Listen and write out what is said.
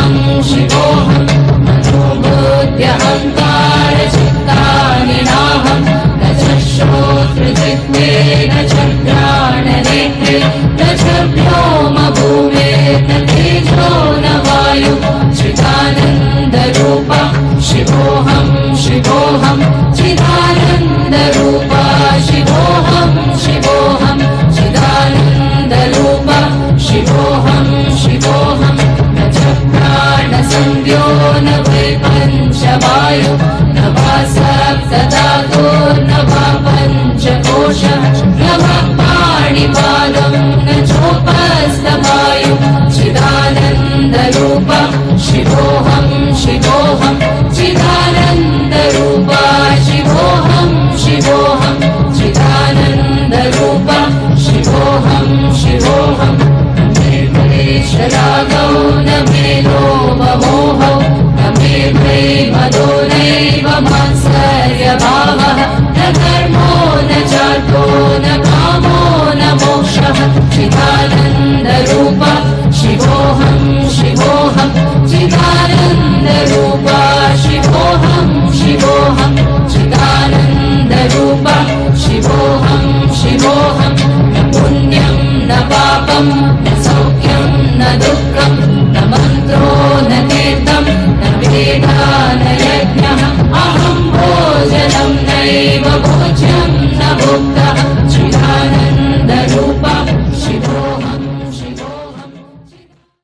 शिवोऽहं मनोबुद्ध्यहङ्कार चित्तानि नाहं न च श्रोत्रजिह्वे न च घ्राणनेत्रे न च व्योमभूमे न तेजो न वायु चिदानन्दरूप शिवोऽहं शिवोऽहं चिदानन्दरूप शिवोऽहं शिवोऽहं चिदानन्दरूप शिवोऽहं शिवोऽहं न च प्राणसंज्ञो न वै पञ्चवायु न वा सप्तधातु न वा पञ्चकोशः न वा पाणिपादं न चोपस्थवायु चिदानन्दरूप शिवोऽहं शिवोऽहं चिदानन्दरूप शिवोऽहं शिवोऽहं चिदानन्दरूप शिवोऽहं शिवोऽहं न मे क्लेशरागौ न मे लोभमोहौ न मे प्रेमदो नैव मात्सर्यभावः न धर्मो न चार्थो न कामो न मोक्षः चिदानन्दरूप शिवोऽहं शिवोऽहं चिदानन्दरूप शिवोऽहं शिवोऽहं चिदानन्दरूप शिवोऽहं शिवोऽहं न पुण्यं न पापं न सौख्यं न दुःखं न मन्त्रो न तीर्थं न वेदा न यज्ञः अहं भोजनं नैव भोज्यं न भुक्तः